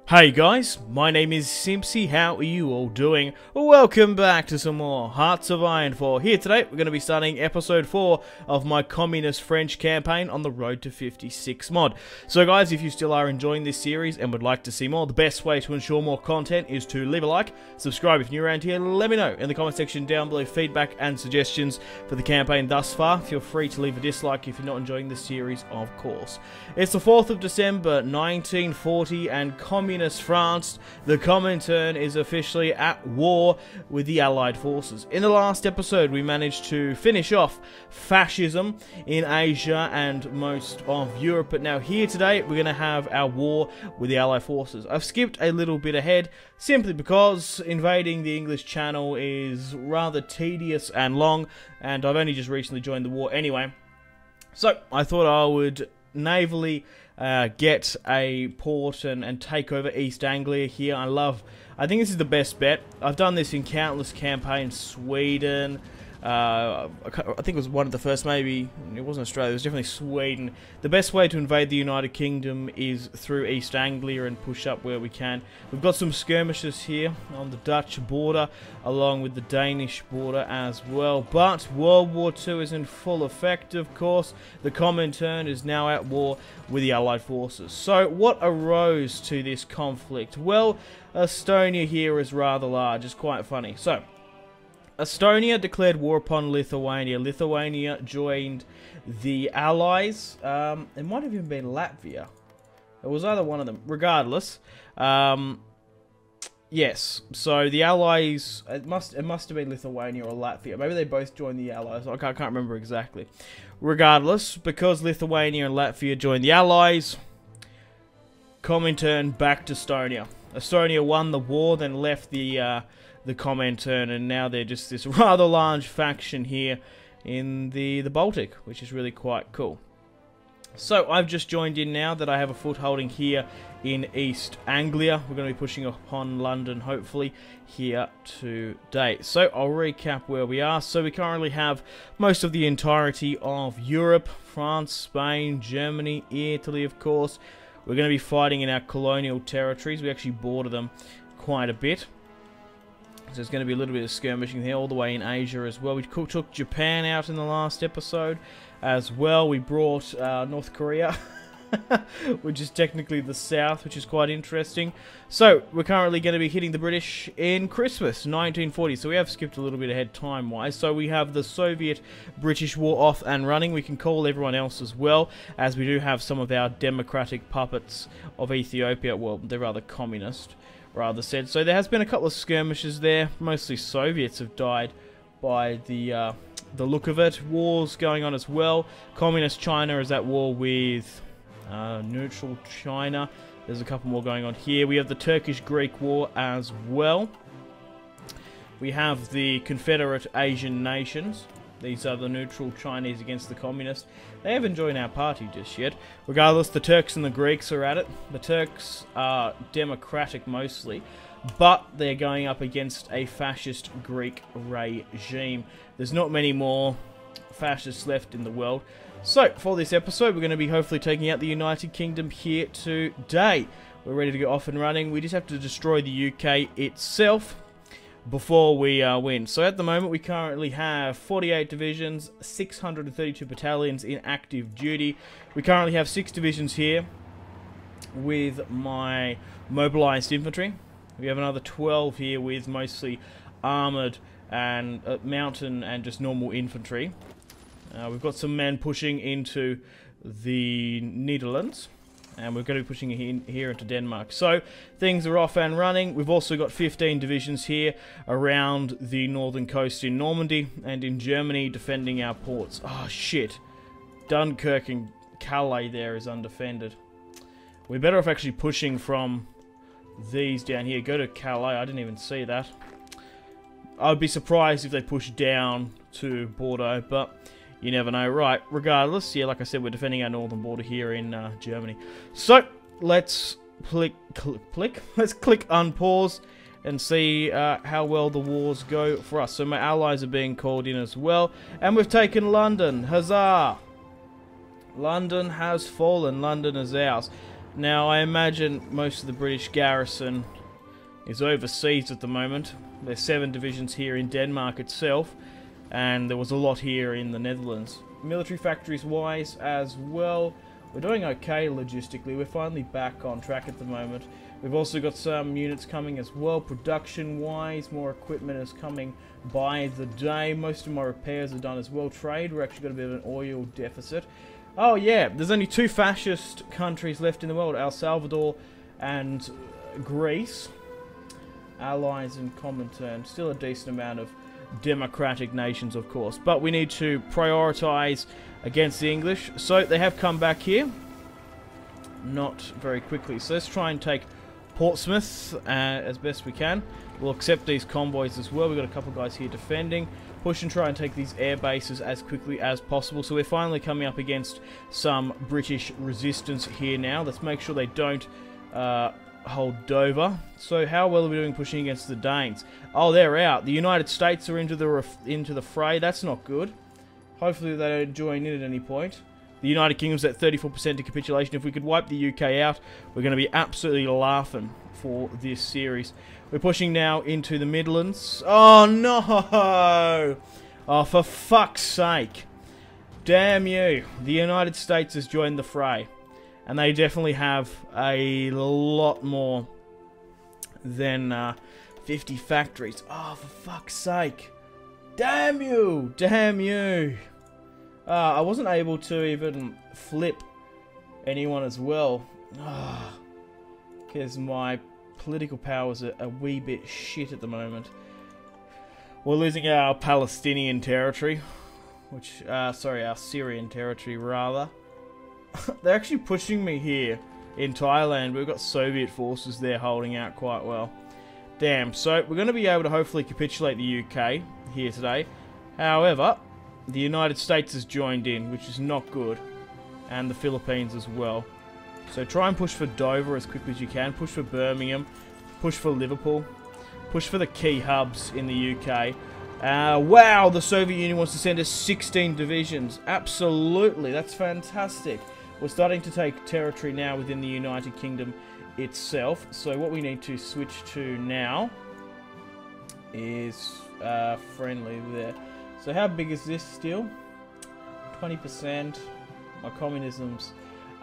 Hey guys, my name is Simpzy. How are you all doing? Welcome back to some more Hearts of Iron 4. Here today, we're going to be starting episode 4 of my Communist French campaign on the Road to 56 mod. So guys, if you still are enjoying this series and would like to see more, the best way to ensure more content is to leave a like, subscribe if you're new around here, let me know in the comment section down below feedback and suggestions for the campaign thus far. Feel free to leave a dislike if you're not enjoying the series, of course. It's the 4th of December 1940 and Communist France, the Comintern, is officially at war with the Allied forces. In the last episode, we managed to finish off fascism in Asia and most of Europe, but now here today, we're going to have our war with the Allied forces. I've skipped a little bit ahead, simply because invading the English Channel is rather tedious and long, and I've only just recently joined the war anyway. So, I thought I would navally get a port and take over East Anglia here. I think this is the best bet. I've done this in countless campaigns. Sweden, I think it was one of the first, maybe it wasn't Australia, it was definitely Sweden. The best way to invade the United Kingdom is through East Anglia and push up where we can. We've got some skirmishes here on the Dutch border along with the Danish border as well, but World War II is in full effect, of course. The Comintern is now at war with the Allied forces. So what arose to this conflict? Well, Estonia here is rather large. It's quite funny. So Estonia declared war upon Lithuania. Lithuania joined the Allies. It might have even been Latvia. It was either one of them. Regardless, yes. So the Allies. It must have been Lithuania or Latvia. Maybe they both joined the Allies. I can't remember exactly. Regardless, because Lithuania and Latvia joined the Allies, Comintern backed Estonia. Estonia won the war, then left the Comintern, and now they're just this rather large faction here in the Baltic, which is really quite cool. So I've just joined in now that I have a footholding here in East Anglia. We're going to be pushing upon London, hopefully, here today. So I'll recap where we are. So we currently have most of the entirety of Europe, France, Spain, Germany, Italy, of course. We're going to be fighting in our colonial territories. We actually border them quite a bit. So there's going to be a little bit of skirmishing here, all the way in Asia as well. We took Japan out in the last episode as well. We brought North Korea, which is technically the south, which is quite interesting. So we're currently going to be hitting the British in Christmas 1940. So we have skipped a little bit ahead time-wise. So we have the Soviet-British war off and running. We can call everyone else as well, as we do have some of our democratic puppets of Ethiopia. Well, they're rather communist, rather said. So there has been a couple of skirmishes there. Mostly Soviets have died by the look of it. Wars going on as well. Communist China is at war with neutral China. There's a couple more going on here. We have the Turkish-Greek war as well. We have the Confederate Asian nations. These are the neutral Chinese against the communists. They haven't joined our party just yet. Regardless, the Turks and the Greeks are at it. The Turks are democratic mostly, but they're going up against a fascist Greek regime. There's not many more fascists left in the world. So, for this episode, we're going to be hopefully taking out the United Kingdom here today. We're ready to go off and running. We just have to destroy the UK itself before we win. So at the moment we currently have 48 divisions, 632 battalions in active duty. We currently have 6 divisions here with my mobilized infantry. We have another 12 here with mostly armored and mountain and just normal infantry. We've got some men pushing into the Netherlands, and we're going to be pushing here into Denmark. So things are off and running. We've also got 15 divisions here around the northern coast in Normandy and in Germany defending our ports. Oh shit, Dunkirk and Calais there is undefended. We're better off actually pushing from these down here. Go to Calais. I didn't even see that. I would be surprised if they push down to Bordeaux, but you never know. Right, regardless, yeah, like I said, we're defending our northern border here in Germany. So, let's click unpause and see how well the wars go for us. So my allies are being called in as well. And we've taken London. Huzzah! London has fallen. London is ours. Now, I imagine most of the British garrison is overseas at the moment. There's 7 divisions here in Denmark itself, and there was a lot here in the Netherlands. Military factories wise as well, we're doing okay logistically. We're finally back on track at the moment. We've also got some units coming as well. Production wise, more equipment is coming by the day. Most of my repairs are done as well. Trade, we're actually got a bit of an oil deficit. Oh yeah, there's only 2 fascist countries left in the world, El Salvador and Greece. Allies in common terms. Still a decent amount of democratic nations, of course. But we need to prioritise against the English. So they have come back here. Not very quickly. So let's try and take Portsmouth as best we can. We'll accept these convoys as well. We've got a couple guys here defending. Push and try and take these air bases as quickly as possible. So we're finally coming up against some British resistance here now. Let's make sure they don't hold Dover. So how well are we doing pushing against the Danes? Oh, they're out. The United States are into the fray. That's not good. Hopefully they don't join in at any point. The United Kingdom's at 34% to capitulation. If we could wipe the UK out, we're going to be absolutely laughing for this series. We're pushing now into the Midlands. Oh, no! Oh, for fuck's sake. Damn you. The United States has joined the fray. And they definitely have a lot more than 50 factories. Oh, for fuck's sake. Damn you! Damn you! I wasn't able to even flip anyone as well. Because my political powers are a wee bit shit at the moment. We're losing our Palestinian territory. Which, sorry, our Syrian territory, rather. They're actually pushing me here in Thailand. We've got Soviet forces there holding out quite well. Damn, so we're going to be able to hopefully capitulate the UK here today. However, the United States has joined in, which is not good. And the Philippines as well. So try and push for Dover as quickly as you can. Push for Birmingham. Push for Liverpool. Push for the key hubs in the UK. Wow, the Soviet Union wants to send us 16 divisions. Absolutely, that's fantastic. We're starting to take territory now within the United Kingdom itself. So what we need to switch to now is friendly there. So how big is this still? 20%. My communism's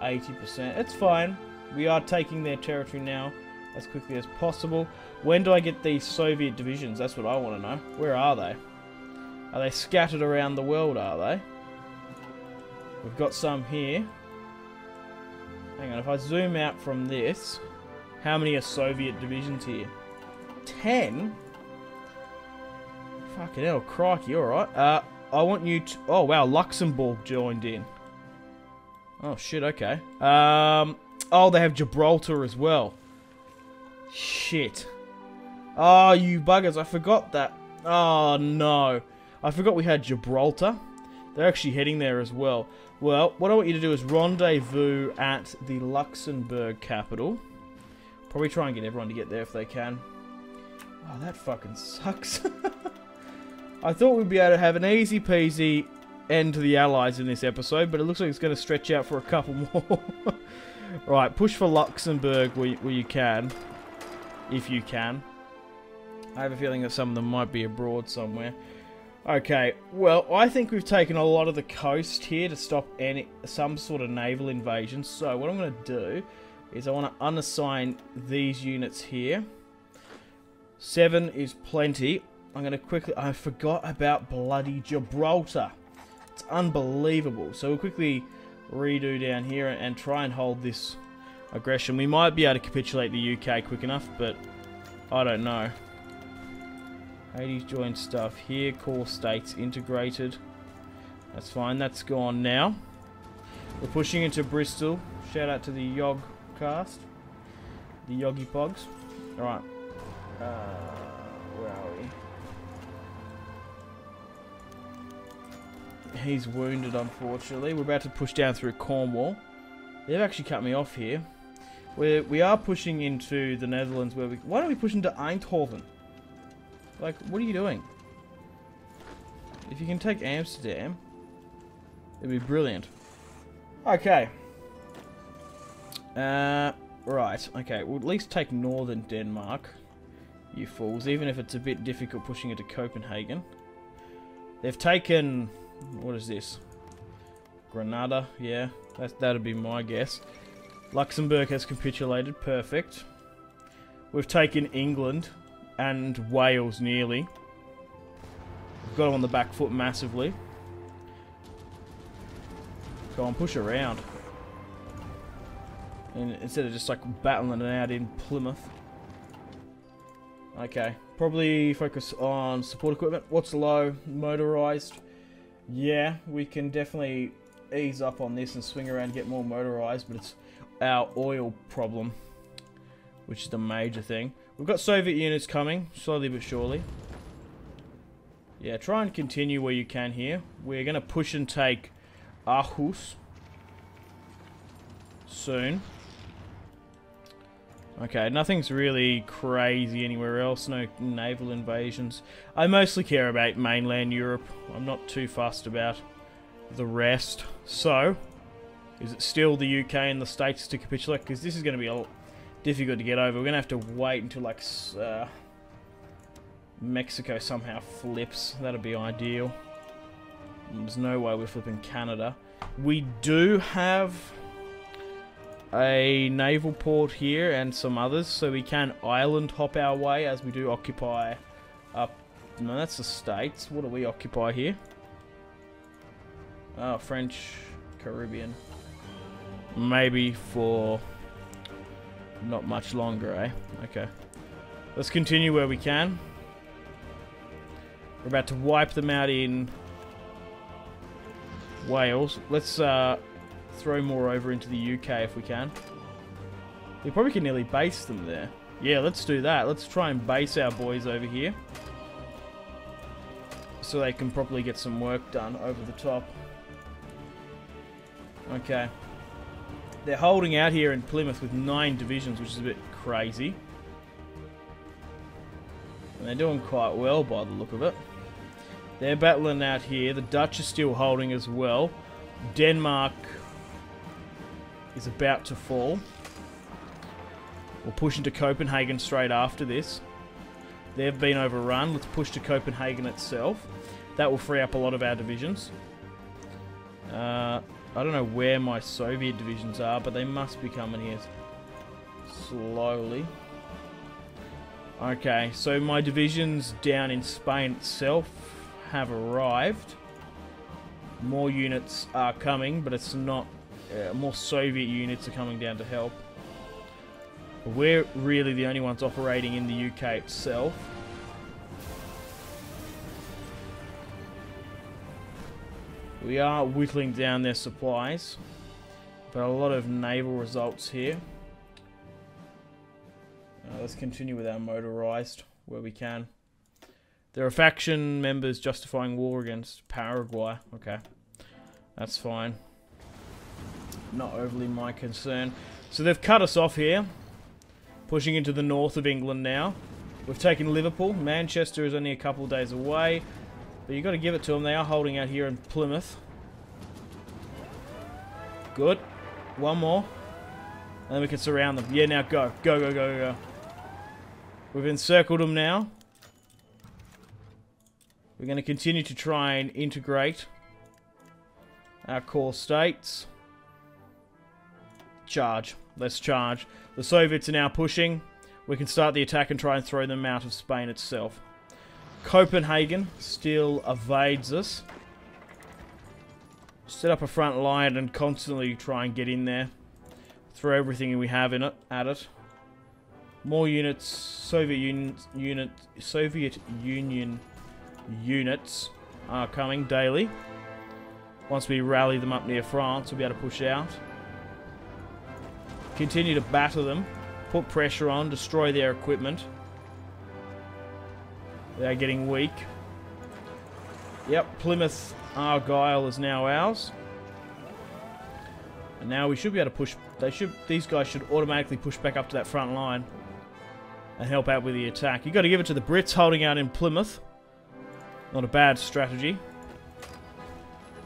80%. It's fine. We are taking their territory now as quickly as possible. When do I get these Soviet divisions? That's what I want to know. Where are they? Are they scattered around the world, are they? We've got some here. Hang on, if I zoom out from this, how many are Soviet divisions here? 10? Fucking hell, crikey, alright. I want you to... Oh, wow, Luxembourg joined in. Oh, shit, okay. Oh, they have Gibraltar as well. Shit. Oh, you buggers, I forgot that. Oh, no. I forgot we had Gibraltar. They're actually heading there as well. Well, what I want you to do is rendezvous at the Luxembourg capital. Probably try and get everyone to get there if they can. Oh, that fucking sucks. I thought we'd be able to have an easy peasy end to the Allies in this episode, but it looks like it's going to stretch out for a couple more. Right, push for Luxembourg where you can. If you can. I have a feeling that some of them might be abroad somewhere. Okay, well, I think we've taken a lot of the coast here to stop some sort of naval invasion. So what I'm going to do is I want to unassign these units here. 7 is plenty. I'm going to quickly... I forgot about bloody Gibraltar. It's unbelievable. So we'll quickly redo down here and try and hold this aggression. We might be able to capitulate the UK quick enough, but I don't know. Hades joint stuff here. Core states integrated. That's fine. That's gone now. We're pushing into Bristol. Shout out to the Yog cast. The Yoggy Pogs. Alright. Where are we? He's wounded, unfortunately. We're about to push down through Cornwall. They've actually cut me off here. We are pushing into the Netherlands. Why don't we push into Eindhoven? Like, what are you doing? If you can take Amsterdam, it'd be brilliant. Okay. Right, okay, we'll at least take northern Denmark, you fools, even if it's a bit difficult pushing it to Copenhagen. They've taken, what is this? Grenada, yeah, that'd be my guess. Luxembourg has capitulated, perfect. We've taken England and Wales nearly. We've got them on the back foot massively. Go on, push around. And instead of just like battling it out in Plymouth. Okay, probably focus on support equipment. What's low? Motorized. Yeah, we can definitely ease up on this and swing around and get more motorized, but it's our oil problem, which is the major thing. We've got Soviet units coming, slowly but surely. Yeah, try and continue where you can here. We're going to push and take Aarhus soon. Okay, nothing's really crazy anywhere else. No naval invasions. I mostly care about mainland Europe. I'm not too fussed about the rest. So, is it still the UK and the States to capitulate? Because this is going to be difficult to get over. We're going to have to wait until like Mexico somehow flips. That'd be ideal. There's no way we're flipping Canada. We do have a naval port here and some others, so we can island hop our way as we do occupy up. No, that's the States. What do we occupy here? Oh, French Caribbean. Maybe for not much longer, eh? Okay. Let's continue where we can. We're about to wipe them out in Wales. Let's throw more over into the UK if we can. We probably can nearly base them there. Yeah, let's do that. Let's try and base our boys over here, so they can properly get some work done over the top. Okay. They're holding out here in Plymouth with 9 divisions, which is a bit crazy. And they're doing quite well by the look of it. They're battling out here. The Dutch are still holding as well. Denmark is about to fall. We'll push into Copenhagen straight after this. They've been overrun. Let's push to Copenhagen itself. That will free up a lot of our divisions. I don't know where my Soviet divisions are, but they must be coming here slowly. Okay, so my divisions down in Spain itself have arrived. More units are coming, but it's not... more Soviet units are coming down to help. We're really the only ones operating in the UK itself. We are whittling down their supplies, but a lot of naval results here. Let's continue with our motorized where we can. There are faction members justifying war against Paraguay. Okay, that's fine. Not overly my concern. So they've cut us off here, pushing into the north of England now. We've taken Liverpool. Manchester is only a couple of days away, but you've got to give it to them. They are holding out here in Plymouth. Good. One more. And then we can surround them. Yeah, now go. Go, go, go, go. We've encircled them now. We're going to continue to try and integrate our core states. Charge. Let's charge. The Soviets are now pushing. We can start the attack and try and throw them out of Spain itself. Copenhagen still evades us. Set up a front line and constantly try and get in there. Throw everything we have in it at it. More units, Soviet Union units are coming daily. Once we rally them up near France, we'll be able to push out. Continue to batter them, put pressure on, destroy their equipment. They are getting weak. Yep, Plymouth Argyle is now ours. And now we should be able to push. These guys should automatically push back up to that front line and help out with the attack. You've got to give it to the Brits holding out in Plymouth. Not a bad strategy.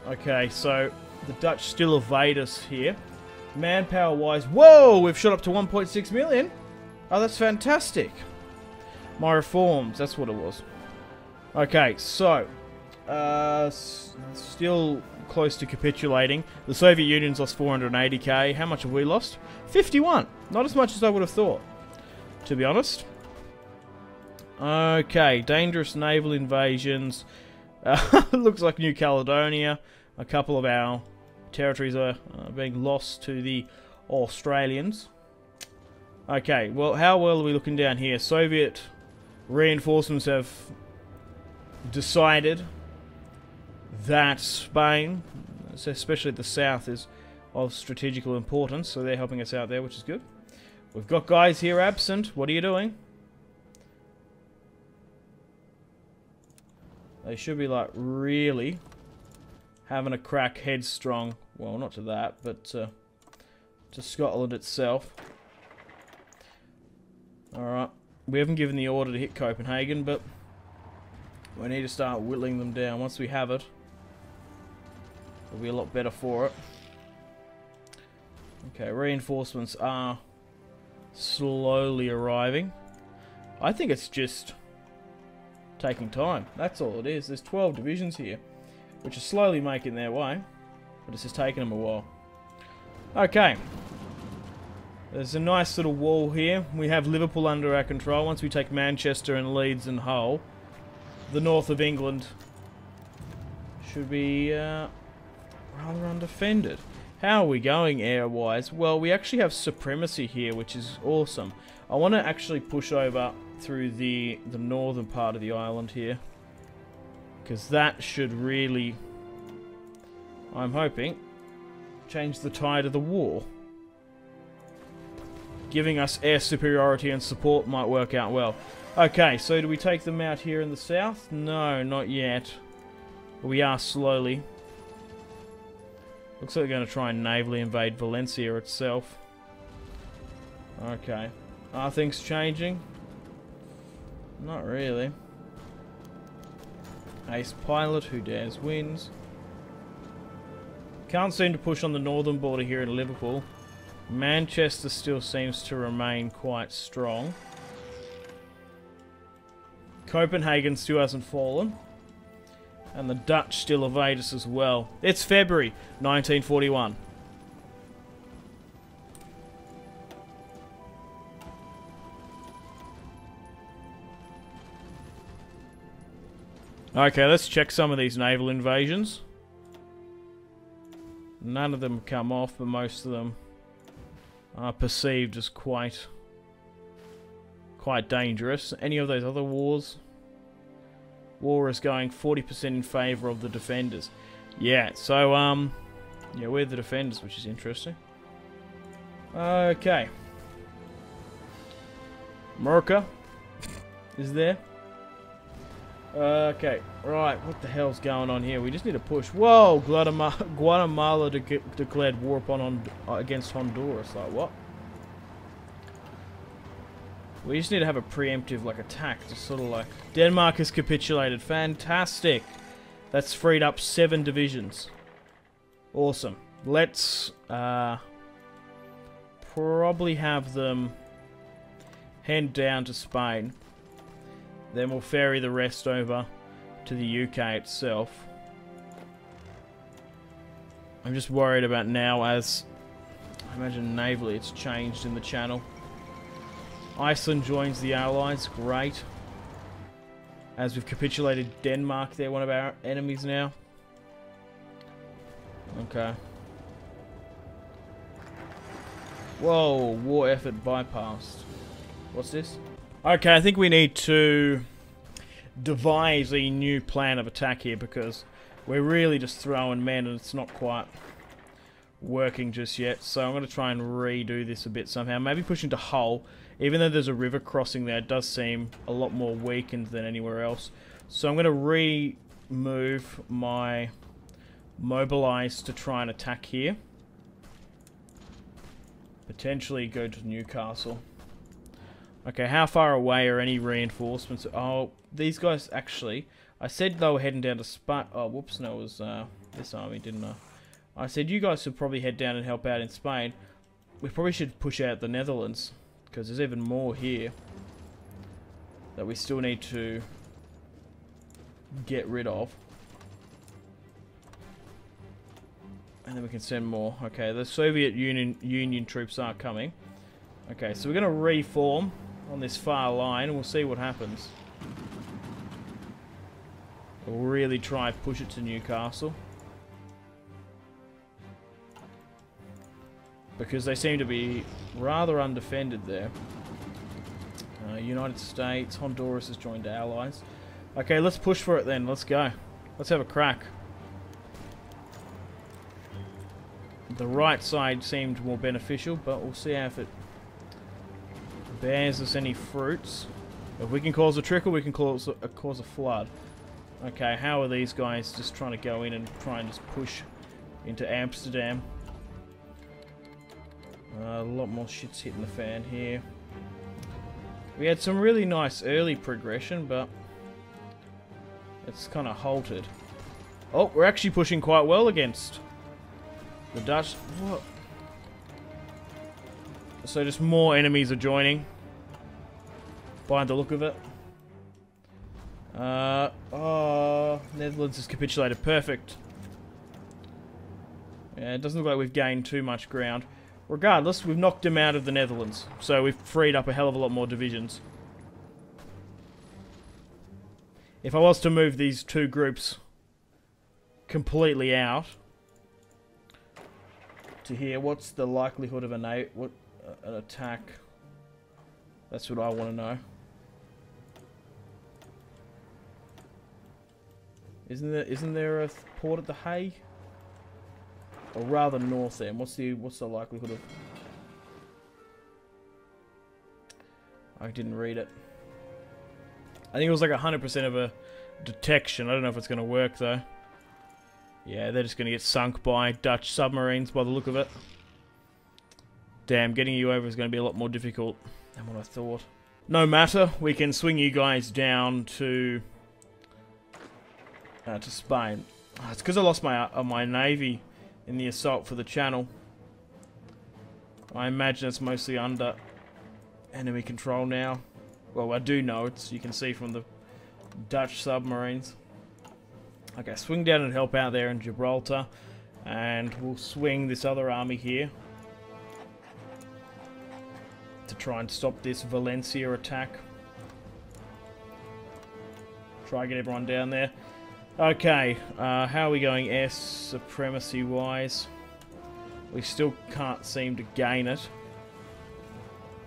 Okay, so the Dutch still evade us here. Manpower-wise, whoa, we've shot up to 1.6 million. Oh, that's fantastic. My reforms, that's what it was. Okay, so, still close to capitulating. The Soviet Union's lost 480k. How much have we lost? 51. Not as much as I would have thought, to be honest. Okay, dangerous naval invasions. Looks like New Caledonia. A couple of our territories are being lost to the Australians. Okay, well, how well are we looking down here? Soviet reinforcements have decided that Spain, especially the south, is of strategical importance, so they're helping us out there, which is good. We've got guys here absent. What are you doing? They should be, like, really having a crack headstrong. Well, not to that, but to Scotland itself. Alright. We haven't given the order to hit Copenhagen, but we need to start whittling them down. Once we have it, we'll be a lot better for it. Okay, reinforcements are slowly arriving. I think it's just taking time. That's all it is. There's 12 divisions here, which are slowly making their way, but it's just taking them a while. Okay. There's a nice little wall here. We have Liverpool under our control. Once we take Manchester and Leeds and Hull, the north of England should be rather undefended. How are we going air-wise? Well, we actually have supremacy here, which is awesome. I want to actually push over through the northern part of the island here, because that should really, I'm hoping, change the tide of the war. Giving us air superiority and support might work out well. Okay, so do we take them out here in the south? No, not yet. We are slowly. Looks like they're going to try and navally invade Valencia itself. Okay. Are things changing? Not really. Ace pilot, who dares wins. Can't seem to push on the northern border here in Liverpool. Manchester still seems to remain quite strong. Copenhagen still hasn't fallen. And the Dutch still evade us as well. It's February 1941. Okay, let's check some of these naval invasions. None of them come off, but most of them are perceived as quite dangerous. Any of those other wars? War is going 40% in favour of the defenders. Yeah, so, yeah, we're the defenders, which is interesting. Okay. America is there. Okay, right, what the hell's going on here? We just need to push. Whoa, Guatemala declared war against Honduras. Like, what? We just need to have a preemptive, like, attack. Just sort of like... Denmark has capitulated. Fantastic. That's freed up 7 divisions. Awesome. Let's, probably have them head down to Spain. Then we'll ferry the rest over to the UK itself. I'm just worried about now as... I imagine navally it's changed in the channel. Iceland joins the Allies, great. As we've capitulated Denmark, they're one of our enemies now. Okay. Whoa, war effort bypassed. What's this? Okay, I think we need to devise a new plan of attack here, because we're really just throwing men and it's not quite working just yet. So I'm going to try and redo this a bit somehow. Maybe push into Hull. Even though there's a river crossing there, it does seem a lot more weakened than anywhere else. So I'm going to remove my mobilize to try and attack here. Potentially go to Newcastle. Okay, how far away are any reinforcements? Oh, these guys actually... I said they were heading down to Spa... Oh, whoops, no, it was this army, didn't I? I said you guys should probably head down and help out in Spain. We probably should push out the Netherlands, because there's even more here that we still need to get rid of. And then we can send more. Okay, the Soviet Union troops are coming. Okay, so we're going to reform on this far line, and we'll see what happens. We'll really try and push it to Newcastle. Because they seem to be rather undefended there. United States, Honduras has joined allies. Okay, let's push for it then. Let's go. Let's have a crack. The right side seemed more beneficial, but we'll see if it bears us any fruits. If we can cause a trickle, we can cause a flood. Okay, how are these guys just trying to go in and try and just push into Amsterdam? A lot more shit's hitting the fan here. We had some really nice early progression, but it's kind of halted. Oh, we're actually pushing quite well against the Dutch. What? So just more enemies are joining, by the look of it. Oh, Netherlands has capitulated. Perfect. Yeah, it doesn't look like we've gained too much ground. Regardless, we've knocked him out of the Netherlands, so we've freed up a hell of a lot more divisions. If I was to move these two groups completely out to here, what's the likelihood of an attack? That's what I want to know. Isn't there a port at the Hague? Or rather north end. What's the likelihood of... I didn't read it. I think it was like 100% of a detection. I don't know if it's going to work though. Yeah, they're just going to get sunk by Dutch submarines by the look of it. Damn, getting you over is going to be a lot more difficult than what I thought. No matter, we can swing you guys down to Spain. Oh, it's because I lost my navy in the assault for the Channel. I imagine it's mostly under enemy control now. Well, I do know it's, you can see from the Dutch submarines. Okay, swing down and help out there in Gibraltar, and we'll swing this other army here to try and stop this Valencia attack. Try and get everyone down there. Okay, how are we going air supremacy wise? We still can't seem to gain it.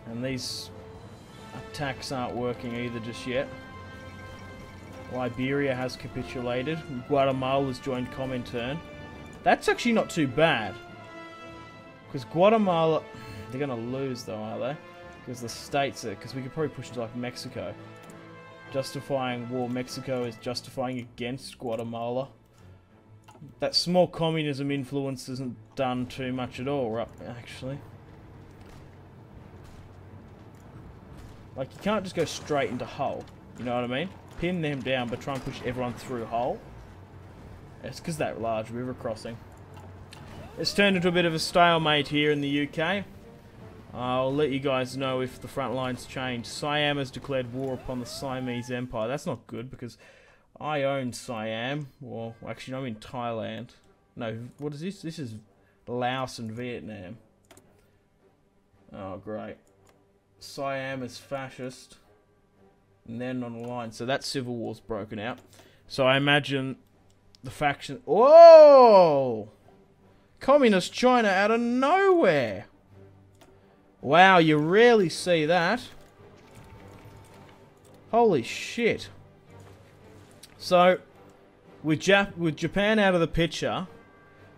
And these attacks aren't working either just yet. Liberia has capitulated. Guatemala's joined Comintern. That's actually not too bad. Because Guatemala... They're going to lose though, are they? Because the states are... Because we could probably push to like Mexico. Justifying war. Mexico is justifying against Guatemala. That small communism influence isn't done too much at all, actually. Like, you can't just go straight into Hull. You know what I mean? Pin them down, but try and push everyone through Hull. It's because that large river crossing. It's turned into a bit of a stalemate here in the UK. I'll let you guys know if the front lines change. Siam has declared war upon the Siamese Empire. That's not good, because I own Siam. Well, actually, I'm in Thailand. No, what is this? This is Laos and Vietnam. Oh, great. Siam is fascist. And then on the line. So that civil war's broken out. So I imagine the faction... Whoa! Communist China out of nowhere! Wow, you rarely see that. Holy shit. So, with Japan out of the picture,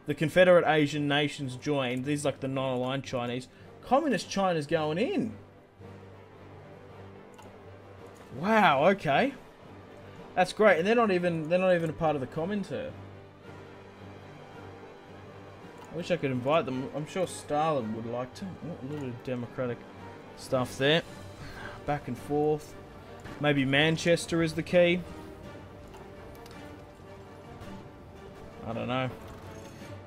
the Confederate Asian nations joined. These like the non-aligned Chinese. Communist China's going in. Wow, okay. That's great. And they're not even a part of the Comintern. I wish I could invite them. I'm sure Stalin would like to. Oh, a little bit of democratic stuff there. Back and forth. Maybe Manchester is the key. I don't know.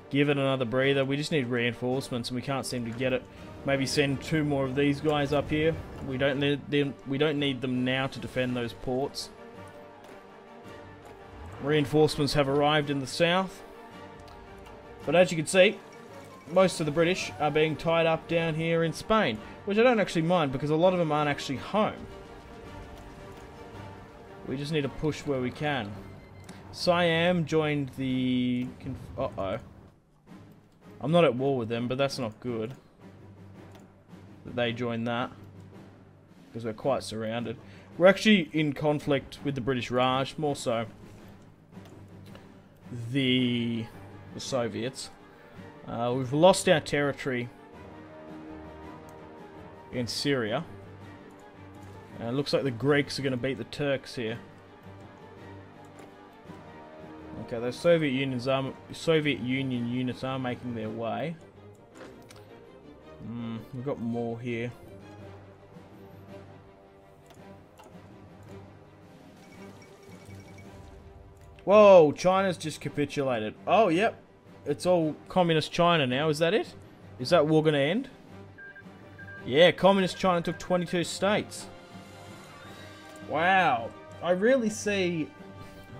give it another breather. We just need reinforcements, and we can't seem to get it. Maybe send 2 more of these guys up here. We don't need them. We don't need them now to defend those ports. Reinforcements have arrived in the south, but as you can see, most of the British are being tied up down here in Spain, which I don't actually mind because a lot of them aren't actually home. We just need to push where we can. Siam joined the... Uh-oh. I'm not at war with them, but that's not good that they joined that, because we're quite surrounded. We're actually in conflict with the British Raj, more so the Soviets. We've lost our territory in Syria. It looks like the Greeks are going to beat the Turks here. Okay, those Soviet Union units are making their way. We've got more here. Whoa, China's just capitulated. Oh, yep. It's all communist China now. Is that it? Is that war going to end? Yeah, communist China took 22 states. Wow. I rarely see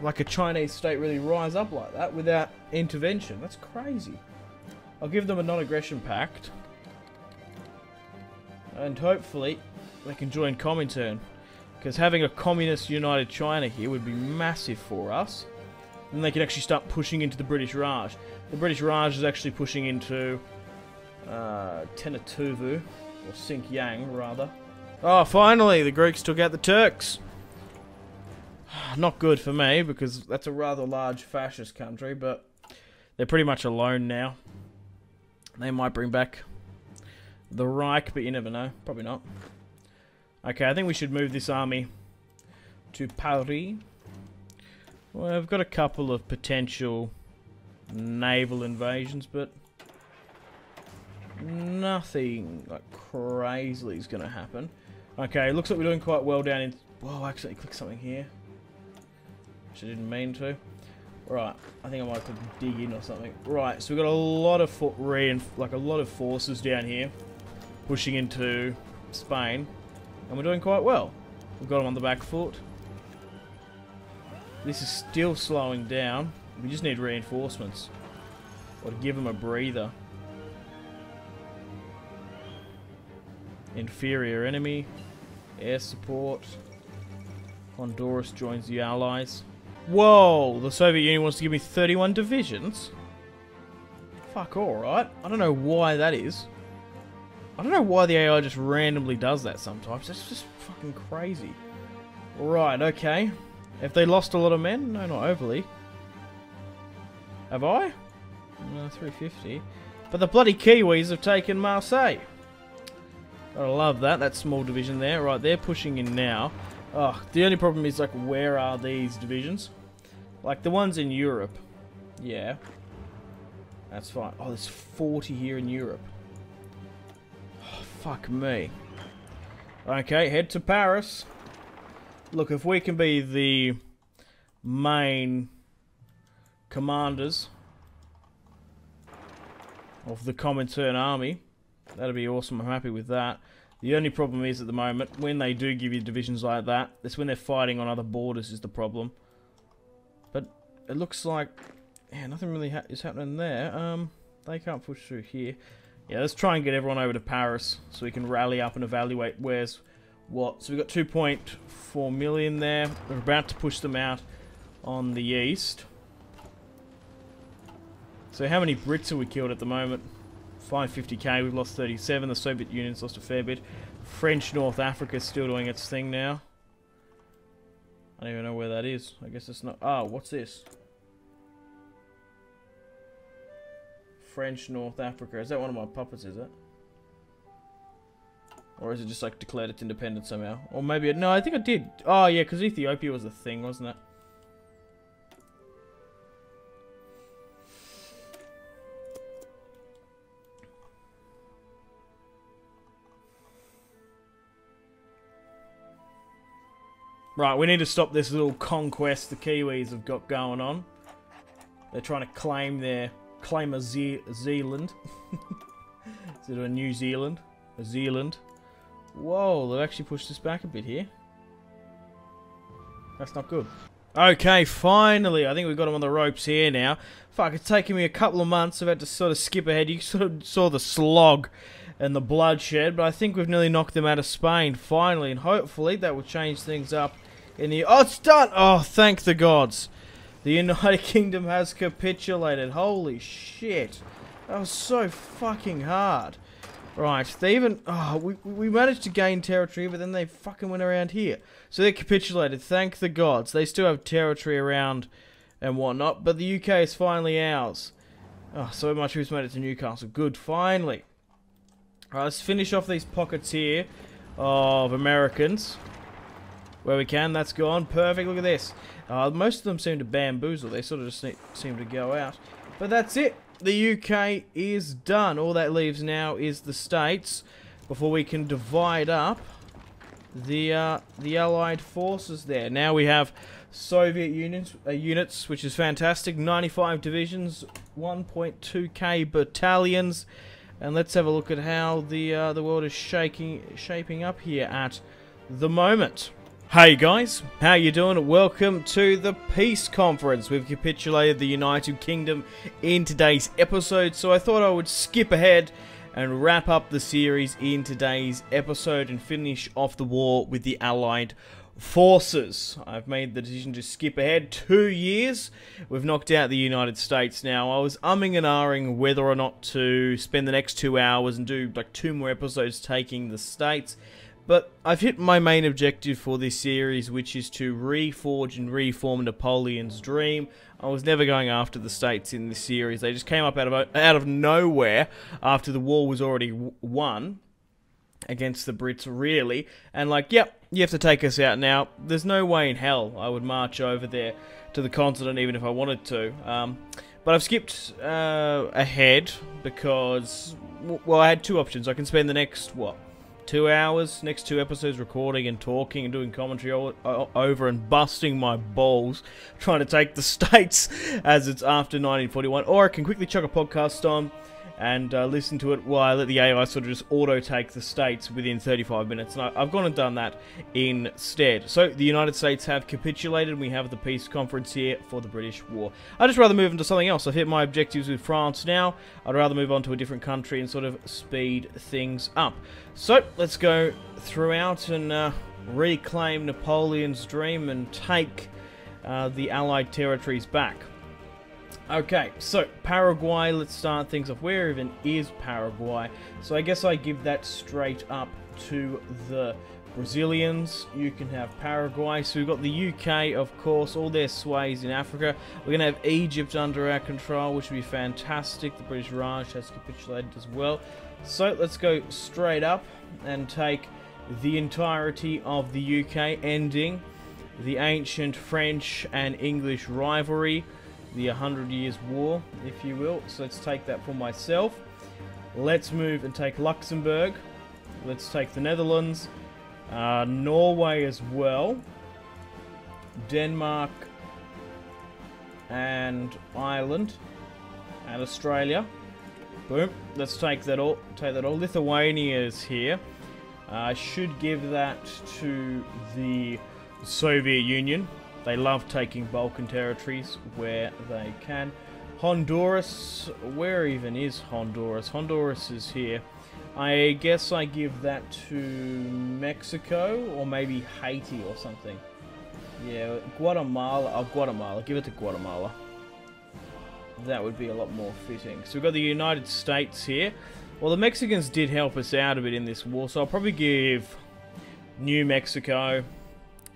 like a Chinese state really rise up like that without intervention. That's crazy. I'll give them a non-aggression pact. And hopefully they can join Comintern. Because having a communist united China here would be massive for us. And they can actually start pushing into the British Raj. The British Raj is actually pushing into Tenatuvu, or Xinjiang rather. Oh, finally, the Greeks took out the Turks. Not good for me, because that's a rather large fascist country, but they're pretty much alone now. They might bring back the Reich, but you never know. Probably not. Okay, I think we should move this army to Paris. Well, I've got a couple of potential naval invasions, but nothing like crazily is going to happen. Okay, looks like we're doing quite well down in... Whoa, I accidentally clicked something here. Which I didn't mean to. Right, I think I might click dig in or something. Right, so we've got a lot of forces down here pushing into Spain, and we're doing quite well. We've got them on the back foot. This is still slowing down. We just need reinforcements, or to give them a breather. Inferior enemy, air support. Honduras joins the Allies. Whoa! The Soviet Union wants to give me 31 divisions? Fuck alright. I don't know why that is. I don't know why the AI just randomly does that sometimes. That's just fucking crazy. Right, okay. Have they lost a lot of men? No, not overly. Have I? No, 350. But the bloody Kiwis have taken Marseille. Gotta love that. That small division there. Right, they're pushing in now. Oh, the only problem is, like, where are these divisions? Like, the ones in Europe. Yeah. That's fine. Oh, there's 40 here in Europe. Oh, fuck me. Okay, head to Paris. Look, if we can be the main commanders of the Comintern army, that'd be awesome. I'm happy with that. The only problem is at the moment, when they do give you divisions like that, that's when they're fighting on other borders is the problem. But it looks like, yeah, nothing really is happening there. They can't push through here. Yeah, let's try and get everyone over to Paris so we can rally up and evaluate where's what. So we've got 2.4 million there. We're about to push them out on the east. So how many Brits have we killed at the moment? 550k, we've lost 37. The Soviet Union's lost a fair bit. French North Africa's still doing its thing now. I don't even know where that is. I guess it's not... Oh, what's this? French North Africa. Is that one of my puppets, is it? Or is it just like declared its independence somehow? Or maybe... No, I think it did. Oh, yeah, because Ethiopia was the thing, wasn't it? Right, we need to stop this little conquest the Kiwis have got going on. They're trying to claim their claim a Zealand. Is it a New Zealand? A Zealand? Whoa, they've actually pushed us back a bit here. That's not good. Okay, finally, I think we've got them on the ropes here now. Fuck, it's taken me a couple of months. I've had to sort of skip ahead. You sort of saw the slog and the bloodshed, but I think we've nearly knocked them out of Spain, finally, and hopefully that will change things up in the... Oh, it's done! Oh, thank the gods. The United Kingdom has capitulated. Holy shit. That was so fucking hard. Right, they even... Oh, we managed to gain territory, but then they fucking went around here. So they capitulated, thank the gods. They still have territory around and whatnot, but the UK is finally ours. Oh, so much troops made it to Newcastle. Good, finally. Alright, let's finish off these pockets here of Americans. Where we can, that's gone. Perfect, look at this. Most of them seem to bamboozle. They sort of just seem to go out. But that's it. The UK is done. All that leaves now is the States before we can divide up the Allied forces there. Now we have Soviet units, which is fantastic. 95 divisions, 1.2k battalions, and let's have a look at how the world is shaping up here at the moment. Hey guys, how you doing? Welcome to the Peace Conference. We've capitulated the United Kingdom in today's episode, so I thought I would skip ahead and wrap up the series in today's episode and finish off the war with the Allied forces. I've made the decision to skip ahead 2 years. We've knocked out the United States now. I was umming and ahhing whether or not to spend the next 2 hours and do like 2 more episodes taking the States. But I've hit my main objective for this series, which is to reforge and reform Napoleon's dream. I was never going after the States in this series. They just came up out of nowhere after the war was already won against the Brits, really. And like, yep, you have to take us out now. There's no way in hell I would march over there to the continent even if I wanted to. But I've skipped ahead because, well, I had 2 options. I can spend the next, what, 2 hours, next 2 episodes recording and talking and doing commentary over and busting my balls trying to take the States as it's after 1941, or I can quickly chuck a podcast on and listen to it while I let the AI sort of just auto-take the States within 35 minutes. And I've gone and done that instead. So, the United States have capitulated, and we have the peace conference here for the British War. I'd just rather move into something else. I've hit my objectives with France now. I'd rather move on to a different country and sort of speed things up. So, let's go throughout and reclaim Napoleon's dream and take the Allied territories back. Okay, so Paraguay, let's start things off. Where even is Paraguay? So I guess I give that straight up to the Brazilians. You can have Paraguay. So we've got the UK, of course, all their sways in Africa. We're going to have Egypt under our control, which would be fantastic. The British Raj has capitulated as well. So let's go straight up and take the entirety of the UK, ending the ancient French and English rivalry. The 100 Years' War, if you will. So let's take that for myself. Let's move and take Luxembourg. Let's take the Netherlands. Norway as well. Denmark. And Ireland. And Australia. Boom. Let's take that all. Lithuania is here. I should give that to the Soviet Union. They love taking Balkan territories where they can. Honduras, where even is Honduras? Honduras is here. I guess I give that to Mexico or maybe Haiti or something. Yeah, Guatemala. Oh, Guatemala. Give it to Guatemala. That would be a lot more fitting. So we've got the United States here. Well, the Mexicans did help us out a bit in this war, so I'll probably give New Mexico,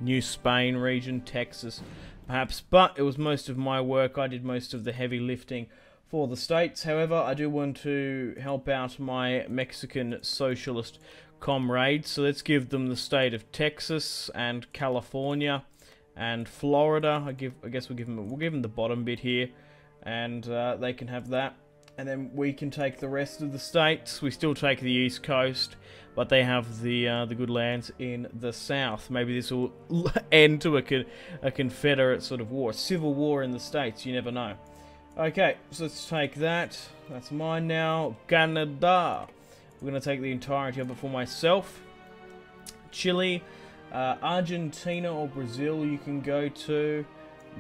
New Spain region, Texas, perhaps, but it was most of my work. I did most of the heavy lifting for the States. However, I do want to help out my Mexican socialist comrades, so let's give them the state of Texas and California and Florida. I guess we'll give them the bottom bit here, and they can have that. And then we can take the rest of the states. We still take the East Coast, but they have the good lands in the South. Maybe this will end to a Confederate sort of war, a civil war in the States. You never know. Okay, so let's take that. That's mine now. Canada. We're going to take the entirety of it for myself. Chile, Argentina or Brazil you can go to.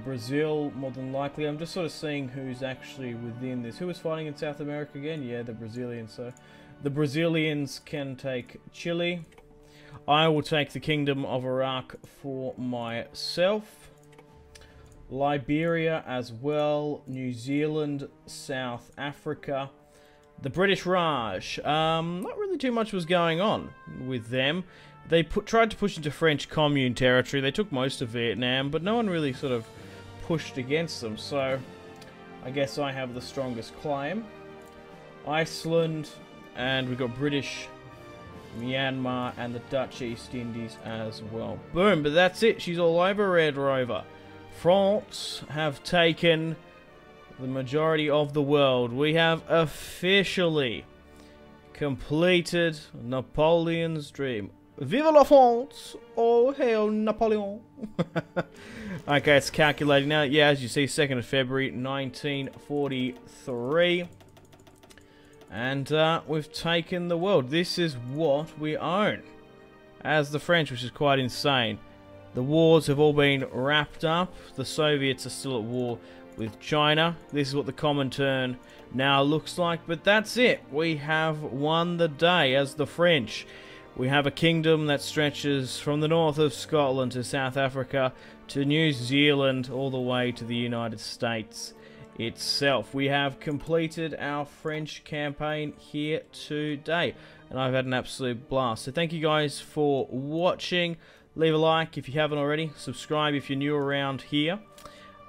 Brazil, more than likely. I'm just sort of seeing who's actually within this. Who was fighting in South America again? Yeah, the Brazilians. So the Brazilians can take Chile. I will take the Kingdom of Iraq for myself. Liberia as well. New Zealand, South Africa. The British Raj. Not really too much was going on with them. They tried to push into French Commune territory. They took most of Vietnam, but no one really sort of pushed against them. So I guess I have the strongest claim. Iceland, and we've got British Myanmar and the Dutch East Indies as well. Boom, but that's it. She's all over, Red Rover. France have taken the majority of the world. We have officially completed Napoleon's dream. Vive la France! Oh, hail Napoleon! Okay, it's calculating now. Yeah, as you see, 2nd of February, 1943. And we've taken the world. This is what we own as the French, which is quite insane. The wars have all been wrapped up. The Soviets are still at war with China. This is what the Comintern now looks like. But that's it. We have won the day as the French. We have a kingdom that stretches from the north of Scotland to South Africa to New Zealand all the way to the United States itself. We have completed our French campaign here today, and I've had an absolute blast. So thank you guys for watching. Leave a like if you haven't already. Subscribe if you're new around here.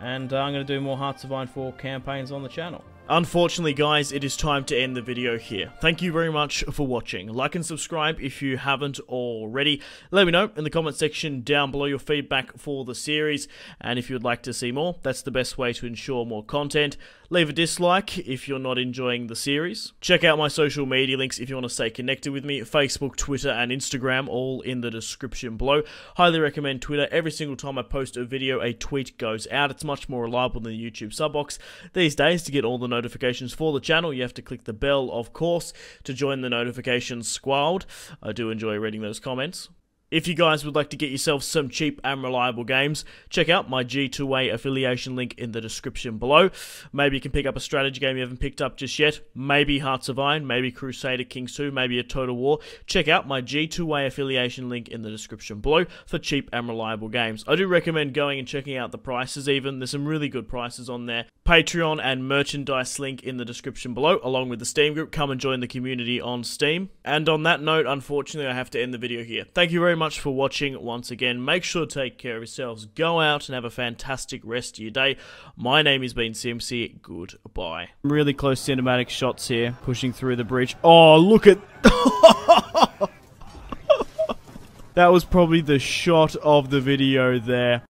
And I'm going to do more Hearts of Iron 4 campaigns on the channel. Unfortunately, guys, it is time to end the video here. Thank you very much for watching. Like and subscribe if you haven't already. Let me know in the comment section down below your feedback for the series. And if you'd like to see more, that's the best way to ensure more content. Leave a dislike if you're not enjoying the series. Check out my social media links if you want to stay connected with me. Facebook, Twitter, and Instagram, all in the description below. Highly recommend Twitter. Every single time I post a video, a tweet goes out. It's much more reliable than the YouTube sub box. These days, to get all the notifications for the channel, you have to click the bell, of course, to join the notifications squad. I do enjoy reading those comments. If you guys would like to get yourself some cheap and reliable games, check out my G2A affiliation link in the description below. Maybe you can pick up a strategy game you haven't picked up just yet. Maybe Hearts of Iron, maybe Crusader Kings 2, maybe a Total War. Check out my G2A affiliation link in the description below for cheap and reliable games. I do recommend going and checking out the prices even. There's some really good prices on there. Patreon and merchandise link in the description below, along with the Steam group. Come and join the community on Steam. And on that note, unfortunately, I have to end the video here. Thank you very much for watching once again. Make sure to take care of yourselves. Go out and have a fantastic rest of your day. My name has been Simpzy. Goodbye. Really close cinematic shots here, pushing through the bridge. Oh, look at... That was probably the shot of the video there.